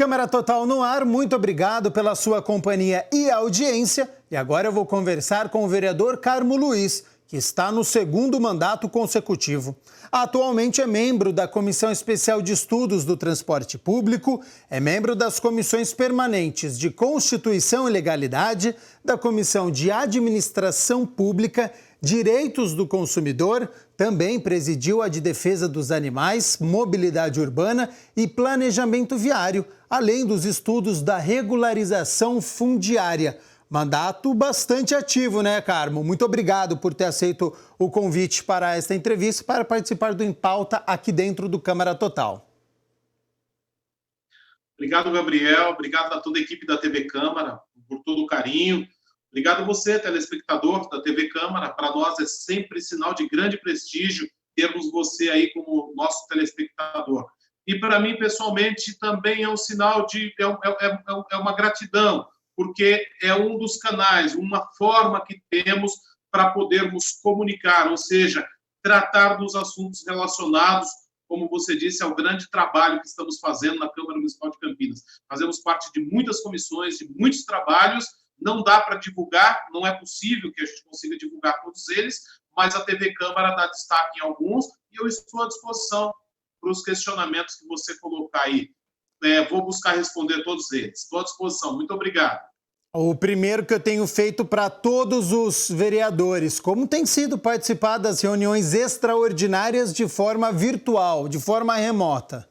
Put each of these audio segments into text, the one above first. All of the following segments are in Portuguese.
Câmara Total no ar, muito obrigado pela sua companhia e audiência. E agora eu vou conversar com o vereador Carmo Luiz, que está no segundo mandato consecutivo. Atualmente é membro da Comissão Especial de Estudos do Transporte Público, é membro das comissões permanentes de Constituição e Legalidade, da Comissão de Administração Pública, Direitos do Consumidor, também presidiu a de Defesa dos Animais, Mobilidade Urbana e Planejamento Viário, além dos estudos da regularização fundiária. Mandato bastante ativo, né, Carmo? Muito obrigado por ter aceito o convite para esta entrevista, para participar do Em Pauta aqui dentro do Câmara Total. Obrigado, Gabriel. Obrigado a toda a equipe da TV Câmara por todo o carinho. Obrigado a você, telespectador da TV Câmara. Para nós é sempre sinal de grande prestígio termos você aí como nosso telespectador. E para mim, pessoalmente, também é um sinal de... é uma gratidão, porque é um dos canais, uma forma que temos para podermos comunicar, ou seja, tratar dos assuntos relacionados, como você disse, ao grande trabalho que estamos fazendo na Câmara Municipal de Campinas. Fazemos parte de muitas comissões, de muitos trabalhos, não dá para divulgar, não é possível que a gente consiga divulgar todos eles, mas a TV Câmara dá destaque em alguns e eu estou à disposição para os questionamentos que você colocar aí. Vou buscar responder todos eles. Estou à disposição. Muito obrigado. O primeiro que eu tenho feito para todos os vereadores, como tem sido participar das reuniões extraordinárias de forma virtual, de forma remota?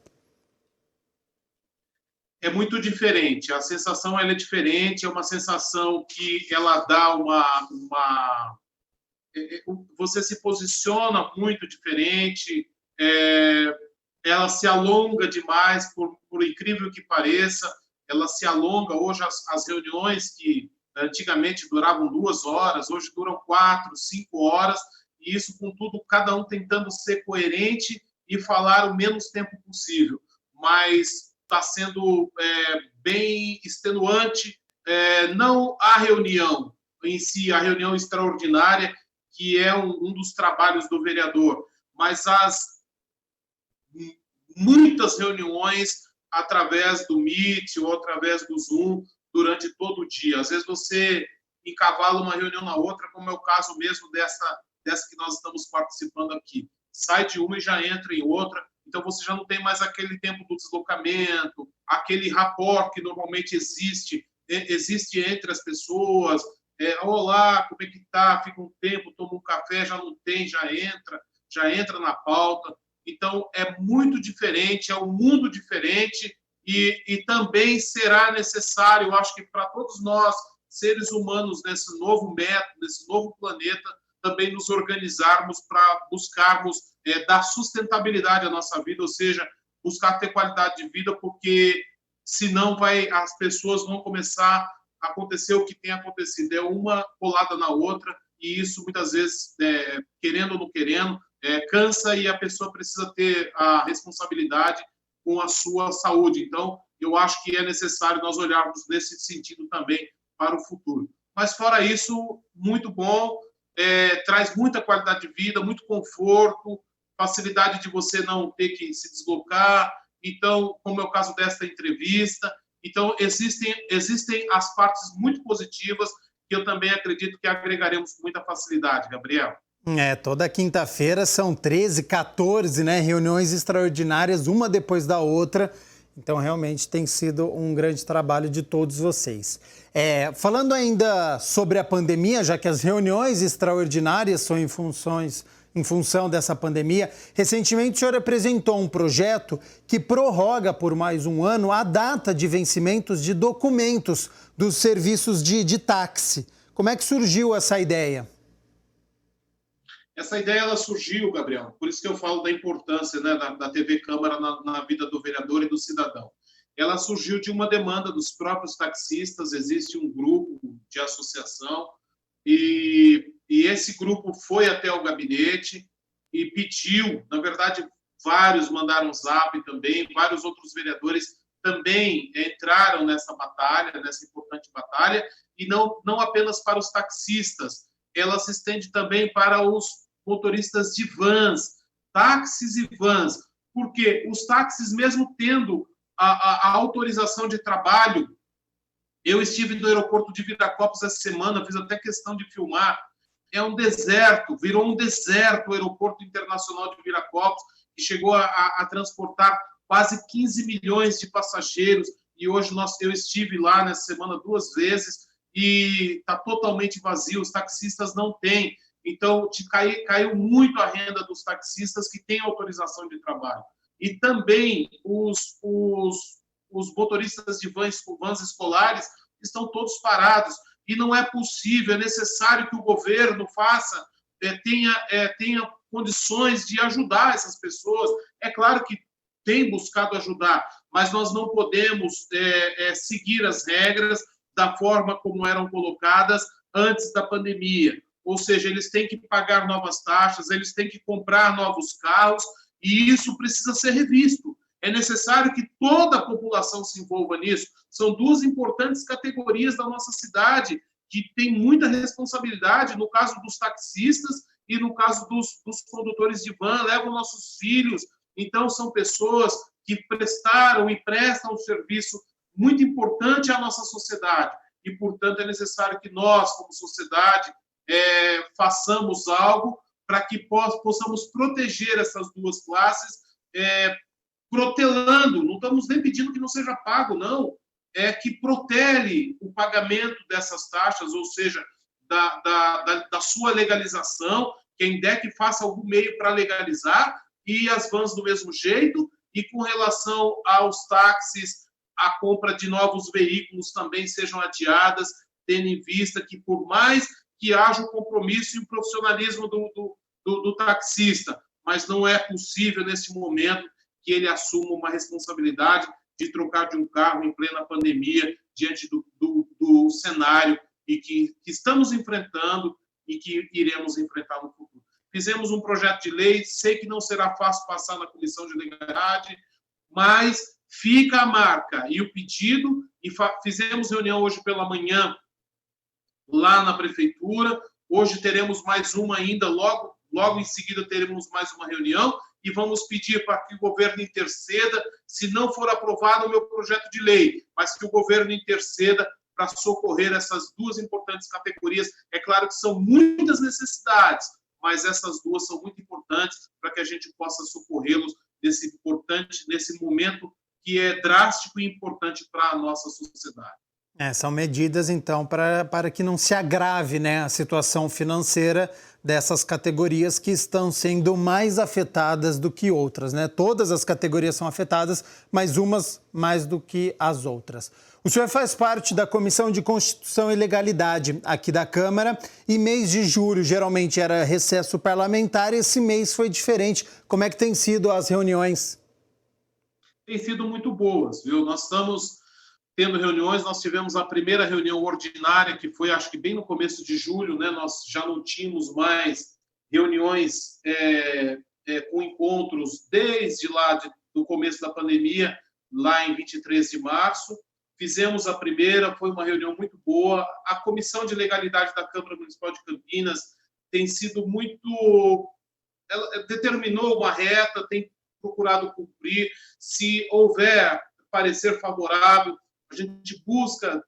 É muito diferente, a sensação ela é diferente, é uma sensação que ela dá você se posiciona muito diferente, ela se alonga demais, por incrível que pareça, ela se alonga. Hoje as reuniões que antigamente duravam 2 horas, hoje duram 4, 5 horas, e isso, contudo, cada um tentando ser coerente e falar o menos tempo possível, mas está sendo bem extenuante, não a reunião em si, a reunião extraordinária, que é um dos trabalhos do vereador, mas as muitas reuniões através do Meet ou através do Zoom durante todo o dia. Às vezes você encavala uma reunião na outra, como é o caso mesmo dessa que nós estamos participando aqui. Sai de uma e já entra em outra, então você já não tem mais aquele tempo do deslocamento, aquele rapport que normalmente existe entre as pessoas. Olá, como é que tá? Fica um tempo, toma um café, já não tem, já entra na pauta. Então, é muito diferente, é um mundo diferente e também será necessário, eu acho que para todos nós, seres humanos, nesse novo método, nesse novo planeta, também nos organizarmos para buscarmos dar sustentabilidade à nossa vida, ou seja, buscar ter qualidade de vida, porque senão as pessoas vão começar a acontecer o que tem acontecido, é uma colada na outra, e isso muitas vezes, querendo ou não querendo, cansa e a pessoa precisa ter a responsabilidade com a sua saúde. Então, eu acho que é necessário nós olharmos nesse sentido também para o futuro. Mas, fora isso, muito bom, traz muita qualidade de vida, muito conforto, facilidade de você não ter que se deslocar. Então, como é o caso desta entrevista, então existem as partes muito positivas que eu também acredito que agregaremos com muita facilidade, Gabriel. Toda quinta-feira são 13, 14, né, reuniões extraordinárias, uma depois da outra. Então, realmente tem sido um grande trabalho de todos vocês. Falando ainda sobre a pandemia, já que as reuniões extraordinárias são em função dessa pandemia, recentemente o senhor apresentou um projeto que prorroga por mais um ano a data de vencimentos de documentos dos serviços de táxi. Como é que surgiu essa ideia? Essa ideia ela surgiu, Gabriel, por isso que eu falo da importância, né, da TV Câmara na vida do vereador e do cidadão. Ela surgiu de uma demanda dos próprios taxistas, existe um grupo de associação e esse grupo foi até o gabinete e pediu, na verdade, vários mandaram zap também, vários outros vereadores também entraram nessa batalha, nessa importante batalha, e não apenas para os taxistas, ela se estende também para os motoristas de vans, táxis e vans, porque os táxis, mesmo tendo a autorização de trabalho. Eu estive no aeroporto de Viracopos essa semana, fiz até questão de filmar. É um deserto, virou um deserto o aeroporto internacional de Viracopos, que chegou a transportar quase 15 milhões de passageiros. E hoje eu estive lá nessa semana 2 vezes e está totalmente vazio, os taxistas não têm. Então, caiu muito a renda dos taxistas que têm autorização de trabalho. E também os motoristas de vans escolares estão todos parados. E não é possível, é necessário que o governo faça, tenha condições de ajudar essas pessoas. É claro que tem buscado ajudar, mas nós não podemos seguir as regras da forma como eram colocadas antes da pandemia. Ou seja, eles têm que pagar novas taxas, eles têm que comprar novos carros, e isso precisa ser revisto. É necessário que toda a população se envolva nisso. São 2 importantes categorias da nossa cidade que têm muita responsabilidade, no caso dos taxistas e no caso dos condutores de van, levam nossos filhos. Então, são pessoas que prestaram e prestam um serviço muito importante à nossa sociedade. E, portanto, é necessário que nós, como sociedade, façamos algo para que possamos proteger essas 2 classes, protelando, não estamos nem pedindo que não seja pago, não, que protele o pagamento dessas taxas, ou seja, da sua legalização, quem der que faça algum meio para legalizar, e as vans do mesmo jeito, e com relação aos táxis, a compra de novos veículos também sejam adiadas, tendo em vista que, por mais que haja o compromisso e o profissionalismo do taxista, mas não é possível, nesse momento, que ele assuma uma responsabilidade de trocar de um carro em plena pandemia, diante do cenário e que estamos enfrentando e que iremos enfrentar no futuro. Fizemos um projeto de lei, sei que não será fácil passar na Comissão de Legalidade, mas fica a marca e o pedido, e fizemos reunião hoje pela manhã lá na Prefeitura, hoje teremos mais uma ainda, logo em seguida teremos mais uma reunião, e vamos pedir para que o governo interceda, se não for aprovado o meu projeto de lei, mas que o governo interceda para socorrer essas 2 importantes categorias. É claro que são muitas necessidades, mas essas 2 são muito importantes para que a gente possa socorrê-los nesse momento que é drástico e importante para a nossa sociedade. São medidas, então, para que não se agrave, né, a situação financeira dessas categorias que estão sendo mais afetadas do que outras, né? Todas as categorias são afetadas, mas umas mais do que as outras. O senhor faz parte da Comissão de Constituição e Legalidade aqui da Câmara e mês de julho geralmente era recesso parlamentar, esse mês foi diferente. Como é que tem sido as reuniões? Tem sido muito boas, viu? Nós estamos tendo reuniões, nós tivemos a primeira reunião ordinária, que foi, acho que bem no começo de julho, né? Nós já não tínhamos mais reuniões com encontros desde lá do começo da pandemia, lá em 23 de março. Fizemos a primeira, foi uma reunião muito boa. A Comissão de Legalidade da Câmara Municipal de Campinas tem sido muito... Ela determinou uma reta, tem procurado cumprir. Se houver parecer favorável, a gente busca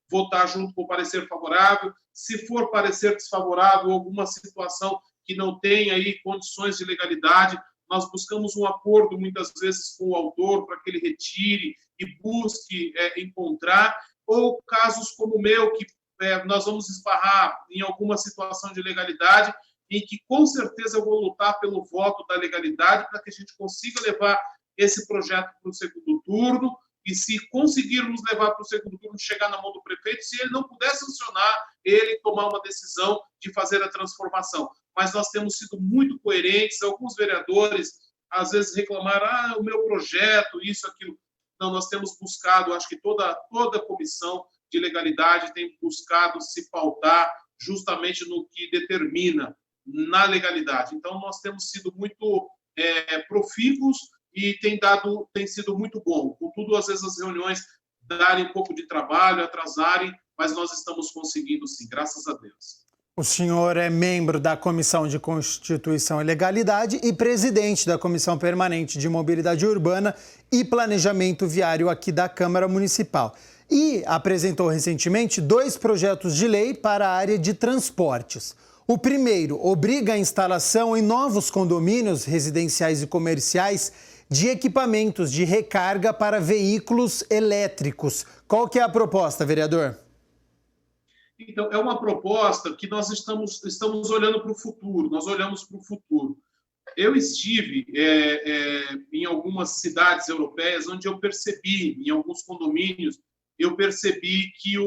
votar junto com o parecer favorável. Se for parecer desfavorável, alguma situação que não tem aí condições de legalidade, nós buscamos um acordo, muitas vezes, com o autor, para que ele retire e busque encontrar, ou casos como o meu, que nós vamos esbarrar em alguma situação de legalidade, em que, com certeza, eu vou lutar pelo voto da legalidade para que a gente consiga levar esse projeto para o segundo turno, e se conseguirmos levar para o segundo turno, chegar na mão do prefeito, se ele não puder sancionar, ele tomar uma decisão de fazer a transformação. Mas nós temos sido muito coerentes, alguns vereadores, às vezes, reclamaram, o meu projeto, isso, aquilo. Não, nós temos buscado, acho que toda a comissão de legalidade tem buscado se pautar justamente no que determina na legalidade. Então, nós temos sido muito profícuos e tem sido muito bom. Contudo, às vezes as reuniões darem um pouco de trabalho, atrasarem, mas nós estamos conseguindo sim, graças a Deus. O senhor é membro da Comissão de Constituição e Legalidade e presidente da Comissão Permanente de Mobilidade Urbana e Planejamento Viário aqui da Câmara Municipal. E apresentou recentemente 2 projetos de lei para a área de transportes. O primeiro obriga a instalação em novos condomínios residenciais e comerciais de equipamentos de recarga para veículos elétricos. Qual que é a proposta, vereador? Então, é uma proposta que nós estamos olhando para o futuro, nós olhamos para o futuro. Eu estive em algumas cidades europeias onde eu percebi, em alguns condomínios, eu percebi que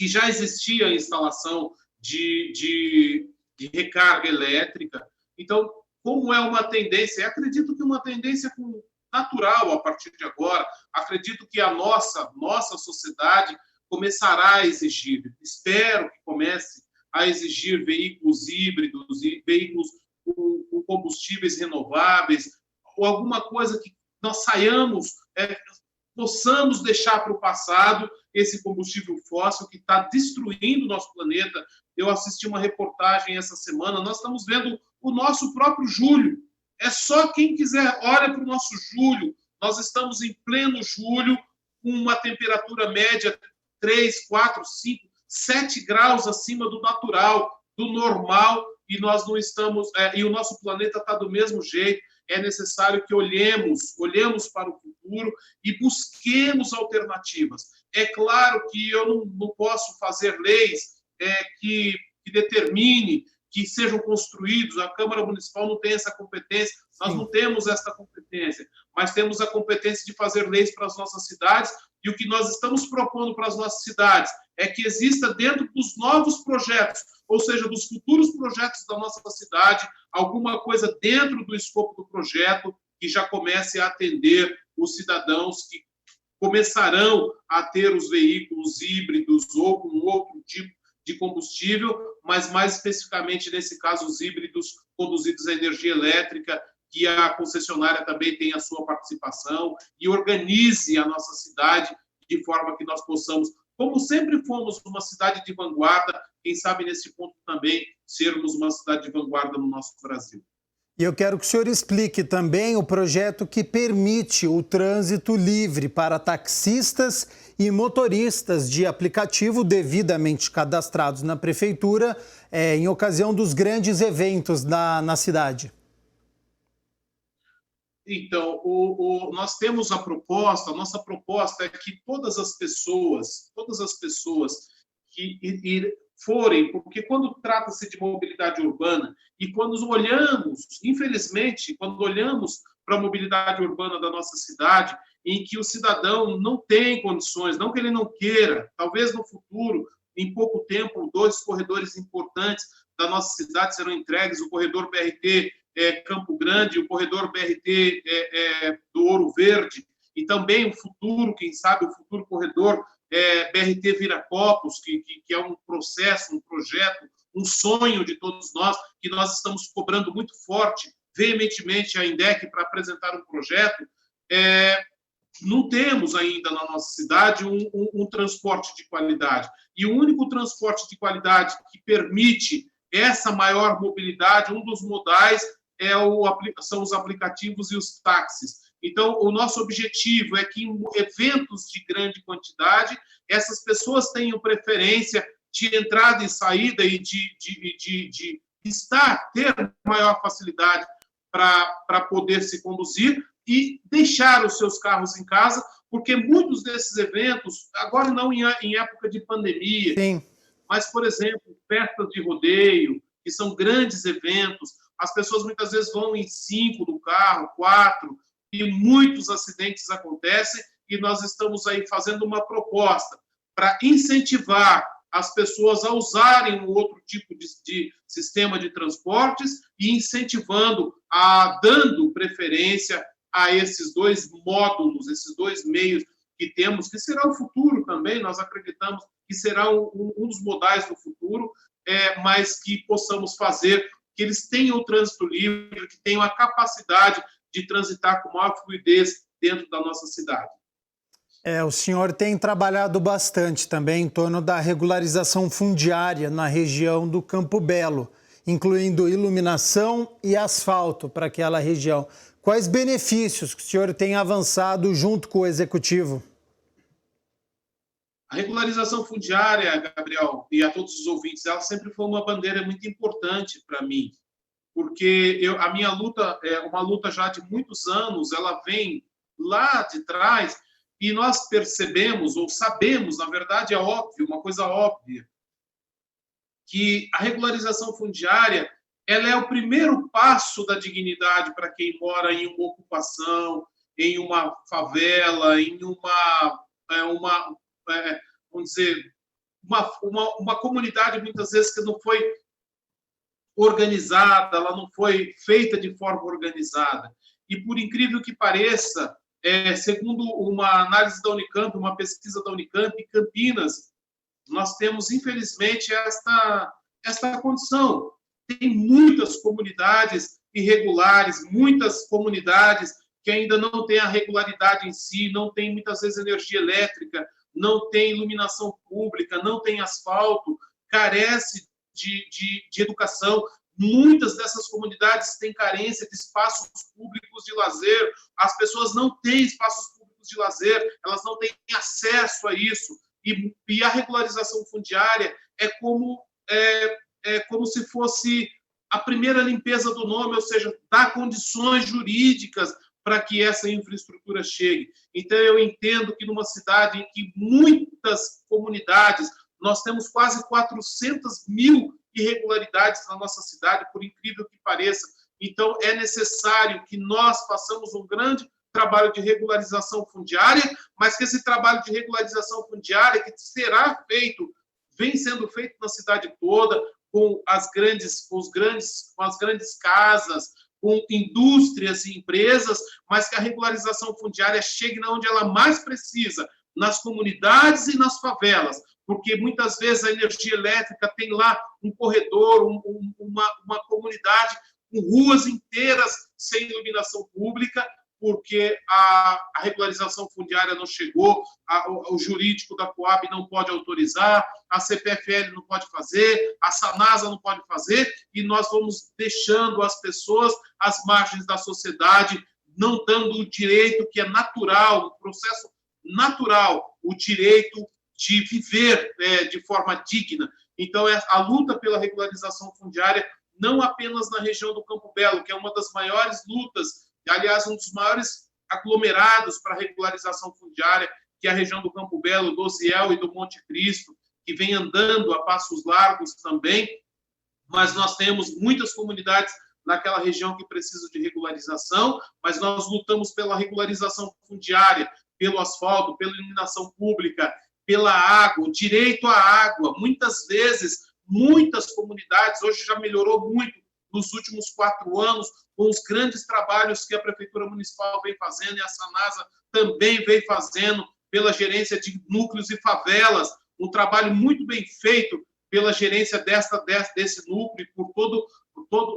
já existia a instalação de recarga elétrica. Então, como é uma tendência, acredito que uma tendência natural a partir de agora, acredito que a nossa sociedade começará a exigir, espero que comece a exigir veículos híbridos, veículos com combustíveis renováveis, ou alguma coisa que nós possamos deixar para o passado esse combustível fóssil que está destruindo o nosso planeta. Eu assisti uma reportagem essa semana, nós estamos vendo o nosso próprio julho. É só quem quiser, olha para o nosso julho. Nós estamos em pleno julho, com uma temperatura média 3, 4, 5, 7 graus acima do natural, do normal, e nós não estamos, e o nosso planeta está do mesmo jeito. É necessário que olhemos para o futuro e busquemos alternativas. É claro que eu não posso fazer leis que determine que sejam construídos, a Câmara Municipal não tem essa competência, nós não temos essa competência, mas temos a competência de fazer leis para as nossas cidades, e o que nós estamos propondo para as nossas cidades é que exista dentro dos novos projetos, ou seja, dos futuros projetos da nossa cidade, alguma coisa dentro do escopo do projeto que já comece a atender os cidadãos que começarão a ter os veículos híbridos ou com outro tipo de combustível, mas mais especificamente, nesse caso, os híbridos conduzidos à energia elétrica, que a concessionária também tenha a sua participação e organize a nossa cidade de forma que nós possamos, como sempre fomos uma cidade de vanguarda, quem sabe nesse ponto também sermos uma cidade de vanguarda no nosso Brasil. E eu quero que o senhor explique também o projeto que permite o trânsito livre para taxistas e motoristas de aplicativo devidamente cadastrados na prefeitura em ocasião dos grandes eventos na cidade. Então, nós temos a nossa proposta é que todas as pessoas que forem, porque quando trata-se de mobilidade urbana e quando olhamos, infelizmente, quando olhamos para a mobilidade urbana da nossa cidade, em que o cidadão não tem condições, não que ele não queira, talvez no futuro, em pouco tempo, 2 corredores importantes da nossa cidade serão entregues, o corredor BRT Campo Grande, o corredor BRT do Ouro Verde, e também o futuro, quem sabe, o futuro corredor BRT Viracopos, que é um processo, um projeto, um sonho de todos nós, que nós estamos cobrando muito forte, veementemente, a INDEC para apresentar um projeto. Não temos ainda na nossa cidade um transporte de qualidade. E o único transporte de qualidade que permite essa maior mobilidade, um dos modais, são os aplicativos e os táxis. Então, o nosso objetivo é que em eventos de grande quantidade, essas pessoas tenham preferência de entrada e saída e de ter maior facilidade para poder se conduzir e deixar os seus carros em casa, porque muitos desses eventos, agora não em época de pandemia, Sim. mas, por exemplo, festas de rodeio, que são grandes eventos, as pessoas muitas vezes vão em 5 no carro, 4, e muitos acidentes acontecem, e nós estamos aí fazendo uma proposta para incentivar as pessoas a usarem um outro tipo de sistema de transportes e incentivando, dando preferência a esses 2 módulos, esses 2 meios que temos, que será o futuro também, nós acreditamos que será um dos modais do futuro, mas que possamos fazer que eles tenham o trânsito livre, que tenham a capacidade de transitar com maior fluidez dentro da nossa cidade. O senhor tem trabalhado bastante também em torno da regularização fundiária na região do Campo Belo, incluindo iluminação e asfalto para aquela região. Quais benefícios que o senhor tem avançado junto com o Executivo? A regularização fundiária, Gabriel, e a todos os ouvintes, ela sempre foi uma bandeira muito importante para mim, porque a minha luta é uma luta já de muitos anos, ela vem lá de trás, e nós percebemos, ou sabemos, na verdade é óbvio, uma coisa óbvia, que a regularização fundiária ela é o primeiro passo da dignidade para quem mora em uma ocupação, em uma favela, em vamos dizer, uma comunidade muitas vezes que não foi organizada, ela não foi feita de forma organizada. E por incrível que pareça, segundo uma análise da Unicamp, uma pesquisa da Unicamp, em Campinas, nós temos, infelizmente, esta condição. Tem muitas comunidades irregulares, muitas comunidades que ainda não têm a regularidade em si, não tem, muitas vezes, energia elétrica, não tem iluminação pública, não tem asfalto, carece de educação. Muitas dessas comunidades têm carência de espaços públicos de lazer, as pessoas não têm espaços públicos de lazer, elas não têm acesso a isso, e a regularização fundiária é como se fosse a primeira limpeza do nome, ou seja, dar condições jurídicas para que essa infraestrutura chegue. Então, eu entendo que numa cidade em que muitas comunidades, nós temos quase 400 mil irregularidades na nossa cidade, por incrível que pareça. Então, é necessário que nós façamos um grande trabalho de regularização fundiária, mas que esse trabalho de regularização fundiária que será feito, vem sendo feito na cidade toda, com as grandes casas, com indústrias e empresas, mas que a regularização fundiária chegue onde ela mais precisa, nas comunidades e nas favelas, porque muitas vezes a energia elétrica tem lá um corredor, uma comunidade com ruas inteiras sem iluminação pública, porque a regularização fundiária não chegou, o jurídico da Coab não pode autorizar, a CPFL não pode fazer, a Sanasa não pode fazer, e nós vamos deixando as pessoas às margens da sociedade, não dando o direito que é natural, o processo natural, o direito de viver de forma digna. Então, a luta pela regularização fundiária, não apenas na região do Campo Belo, que é uma das maiores lutas, aliás, um dos maiores aglomerados para a regularização fundiária, que é a região do Campo Belo, do Osiel e do Monte Cristo, que vem andando a passos largos também, mas nós temos muitas comunidades naquela região que precisam de regularização, mas nós lutamos pela regularização fundiária, pelo asfalto, pela iluminação pública, pela água, o direito à água. Muitas vezes, muitas comunidades, hoje já melhorou muito nos últimos 4 anos, com os grandes trabalhos que a Prefeitura Municipal vem fazendo e a Sanasa também vem fazendo pela gerência de núcleos e favelas, um trabalho muito bem feito pela gerência desse núcleo e por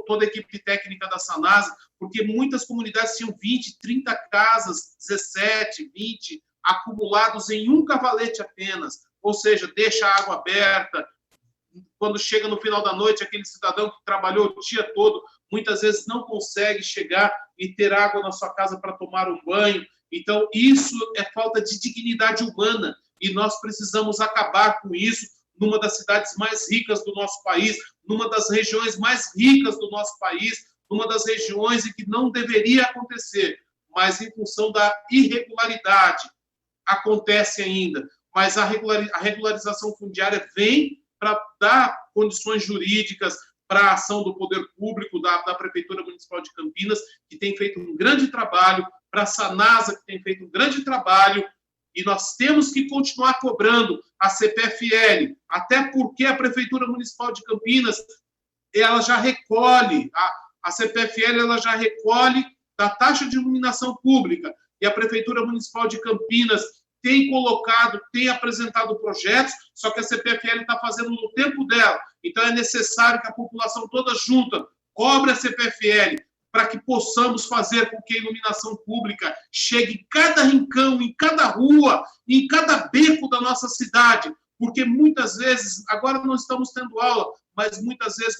toda a equipe técnica da Sanasa, porque muitas comunidades tinham 20, 30 casas, 17, 20, acumulados em um cavalete apenas, ou seja, deixa a água aberta. Quando chega no final da noite, aquele cidadão que trabalhou o dia todo, muitas vezes não consegue chegar e ter água na sua casa para tomar um banho. Então, isso é falta de dignidade humana e nós precisamos acabar com isso numa das cidades mais ricas do nosso país, numa das regiões mais ricas do nosso país, numa das regiões em que não deveria acontecer, mas em função da irregularidade acontece ainda. Mas a regularização fundiária vem para dar condições jurídicas para a ação do poder público, da Prefeitura Municipal de Campinas, que tem feito um grande trabalho, para a Sanasa, que tem feito um grande trabalho, e nós temos que continuar cobrando a CPFL, até porque a Prefeitura Municipal de Campinas, ela já recolhe, a CPFL ela já recolhe da taxa de iluminação pública, e a Prefeitura Municipal de Campinas tem apresentado projetos, só que a CPFL está fazendo no tempo dela. Então, é necessário que a população toda junta cobre a CPFL para que possamos fazer com que a iluminação pública chegue em cada rincão, em cada rua, em cada beco da nossa cidade, porque muitas vezes, agora não estamos tendo aula, mas muitas vezes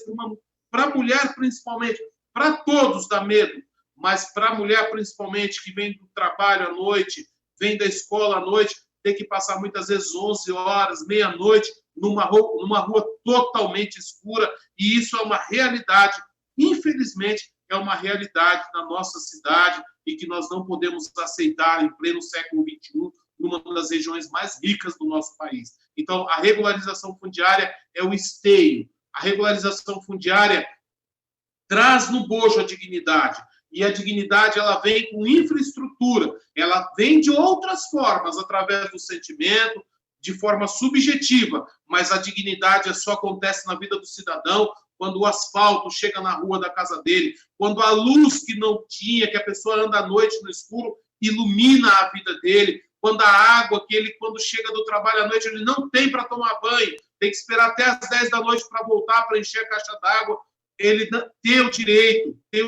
para a mulher principalmente, para todos dá medo, mas para a mulher principalmente que vem do trabalho à noite, vem da escola à noite, tem que passar muitas vezes 11 horas, meia-noite, numa rua totalmente escura, e isso é uma realidade, infelizmente, é uma realidade na nossa cidade e que nós não podemos aceitar em pleno século XXI, numa das regiões mais ricas do nosso país. Então, a regularização fundiária é o esteio. A regularização fundiária traz no bojo a dignidade. E a dignidade, ela vem com infraestrutura, ela vem de outras formas, através do sentimento, de forma subjetiva, mas a dignidade só acontece na vida do cidadão quando o asfalto chega na rua da casa dele, quando a luz que não tinha, que a pessoa anda à noite no escuro, ilumina a vida dele, quando a água que ele, quando chega do trabalho à noite, ele não tem para tomar banho, tem que esperar até as 10 da noite para voltar para encher a caixa d'água, ele tem o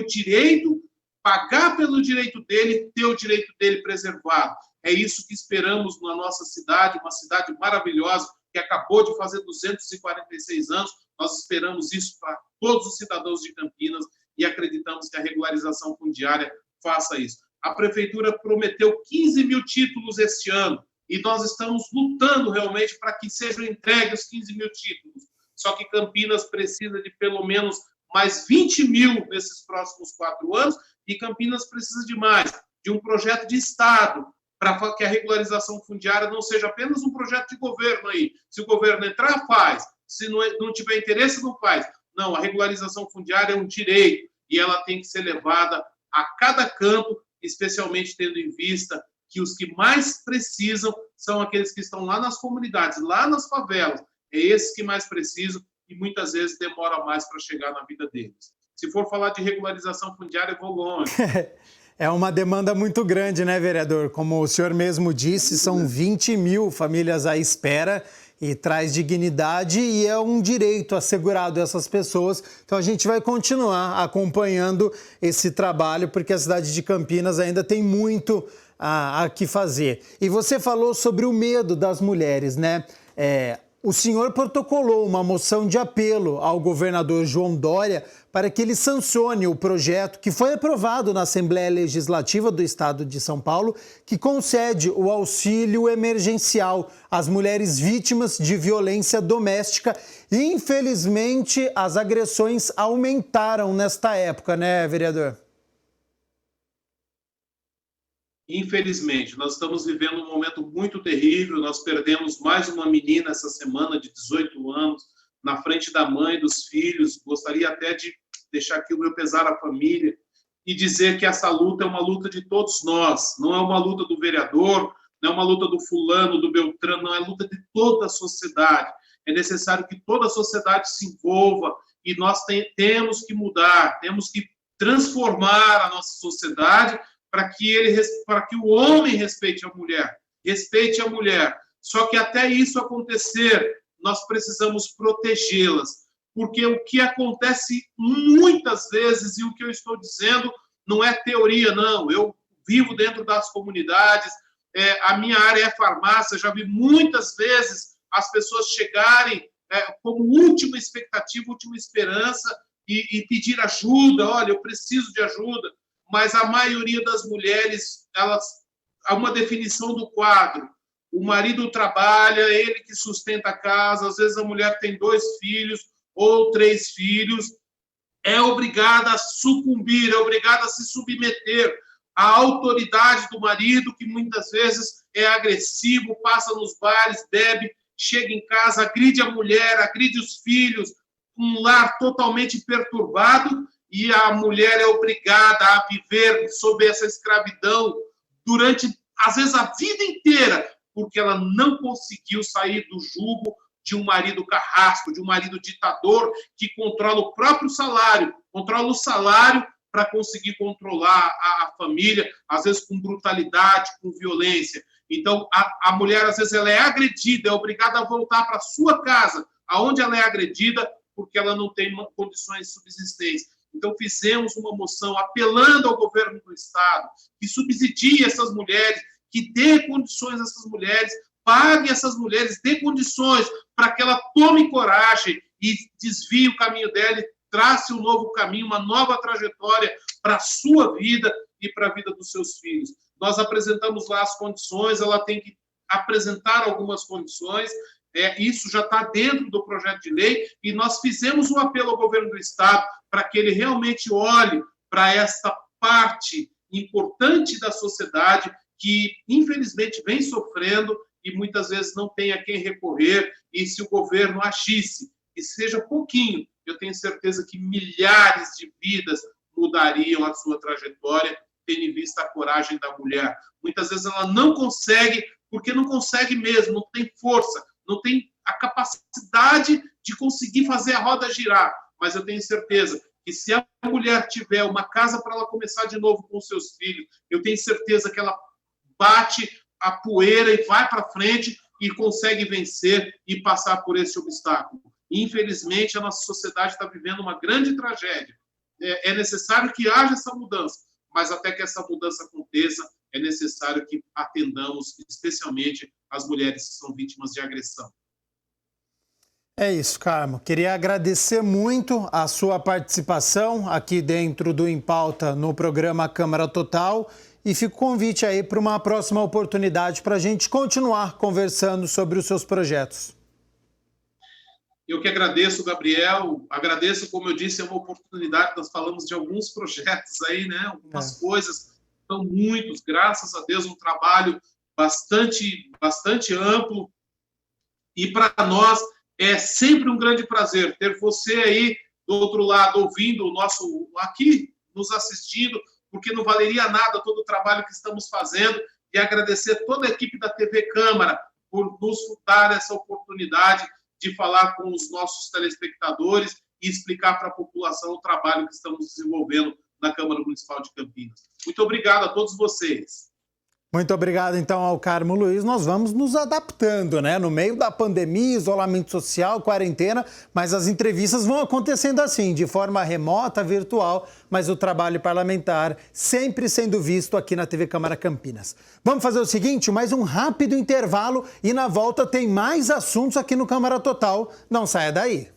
direito, pagar pelo direito dele, ter o direito dele preservado. É isso que esperamos na nossa cidade, uma cidade maravilhosa, que acabou de fazer 246 anos. Nós esperamos isso para todos os cidadãos de Campinas e acreditamos que a regularização fundiária faça isso. A Prefeitura prometeu 15 mil títulos este ano e nós estamos lutando realmente para que sejam entregues os 15 mil títulos. Só que Campinas precisa de pelo menos mais 20 mil nesses próximos 4 anos e Campinas precisa de mais, de um projeto de Estado, para que a regularização fundiária não seja apenas um projeto de governo aí. Se o governo entrar, faz. Se não tiver interesse, não faz. Não, a regularização fundiária é um direito e ela tem que ser levada a cada canto, especialmente tendo em vista que os que mais precisam são aqueles que estão lá nas comunidades, lá nas favelas. É esses que mais precisam e muitas vezes demora mais para chegar na vida deles. Se for falar de regularização fundiária, eu vou longe. É uma demanda muito grande, né, vereador? Como o senhor mesmo disse, são 20 mil famílias à espera e traz dignidade e é um direito assegurado a essas pessoas. Então a gente vai continuar acompanhando esse trabalho, porque a cidade de Campinas ainda tem muito a que fazer. E você falou sobre o medo das mulheres, né? O senhor protocolou uma moção de apelo ao governador João Dória para que ele sancione o projeto que foi aprovado na Assembleia Legislativa do Estado de São Paulo, que concede o auxílio emergencial às mulheres vítimas de violência doméstica. E, infelizmente, as agressões aumentaram nesta época, né, vereador? Infelizmente, nós estamos vivendo um momento muito terrível, nós perdemos mais uma menina essa semana de 18 anos, na frente da mãe e dos filhos. Gostaria até de deixar aqui o meu pesar à família e dizer que essa luta é uma luta de todos nós, não é uma luta do vereador, não é uma luta do fulano, do Beltrano, não é luta de toda a sociedade. É necessário que toda a sociedade se envolva e nós temos que mudar, temos que transformar a nossa sociedade para que o homem respeite a mulher. Só que até isso acontecer, nós precisamos protegê-las, porque o que acontece muitas vezes, e o que eu estou dizendo não é teoria, não, eu vivo dentro das comunidades, a minha área é farmácia, já vi muitas vezes as pessoas chegarem como última expectativa, última esperança, e pedir ajuda, olha, eu preciso de ajuda, mas a maioria das mulheres, há uma definição do quadro. O marido trabalha, ele que sustenta a casa, às vezes a mulher tem 2 filhos ou 3 filhos, é obrigada a sucumbir, é obrigada a se submeter à autoridade do marido, que muitas vezes é agressivo, passa nos bares, bebe, chega em casa, agride a mulher, agride os filhos, um lar totalmente perturbado, e a mulher é obrigada a viver sob essa escravidão durante, às vezes, a vida inteira, porque ela não conseguiu sair do jugo de um marido carrasco, de um marido ditador que controla o próprio salário, controla o salário para conseguir controlar a família, às vezes com brutalidade, com violência. Então, a mulher, às vezes, ela é agredida, é obrigada a voltar para a sua casa, aonde ela é agredida, porque ela não tem condições de subsistência. Então, fizemos uma moção apelando ao governo do Estado que subsidie essas mulheres, que dê condições a essas mulheres, pague essas mulheres, dê condições para que ela tome coragem e desvie o caminho dela e trace um novo caminho, uma nova trajetória para a sua vida e para a vida dos seus filhos. Nós apresentamos lá as condições, ela tem que apresentar algumas condições, isso já está dentro do projeto de lei, e nós fizemos um apelo ao governo do Estado para que ele realmente olhe para esta parte importante da sociedade que, infelizmente, vem sofrendo e muitas vezes não tem a quem recorrer, e se o governo agisse, que seja pouquinho, eu tenho certeza que milhares de vidas mudariam a sua trajetória, tendo em vista a coragem da mulher. Muitas vezes ela não consegue, porque não consegue mesmo, não tem força, não tem a capacidade de conseguir fazer a roda girar. Mas eu tenho certeza que se a mulher tiver uma casa para ela começar de novo com seus filhos, eu tenho certeza que ela bate a poeira e vai para frente e consegue vencer e passar por esse obstáculo. Infelizmente, a nossa sociedade está vivendo uma grande tragédia. É necessário que haja essa mudança, mas até que essa mudança aconteça, é necessário que atendamos especialmente as mulheres que são vítimas de agressão. É isso, Carmo. Queria agradecer muito a sua participação aqui dentro do Em Pauta no programa Câmara Total, e fica o convite aí para uma próxima oportunidade para a gente continuar conversando sobre os seus projetos. Eu que agradeço, Gabriel, agradeço, como eu disse, é uma oportunidade, nós falamos de alguns projetos aí, né? Algumas coisas, são muitos, graças a Deus, um trabalho bastante amplo, e para nós é sempre um grande prazer ter você aí do outro lado, ouvindo o nosso, aqui, nos assistindo, porque não valeria nada todo o trabalho que estamos fazendo, e agradecer toda a equipe da TV Câmara por nos dar essa oportunidade de falar com os nossos telespectadores e explicar para a população o trabalho que estamos desenvolvendo na Câmara Municipal de Campinas. Muito obrigado a todos vocês. Muito obrigado, então, ao Carmo Luiz. Nós vamos nos adaptando, né? No meio da pandemia, isolamento social, quarentena, mas as entrevistas vão acontecendo assim, de forma remota, virtual, mas o trabalho parlamentar sempre sendo visto aqui na TV Câmara Campinas. Vamos fazer o seguinte, mais um rápido intervalo e na volta tem mais assuntos aqui no Câmara Total. Não saia daí.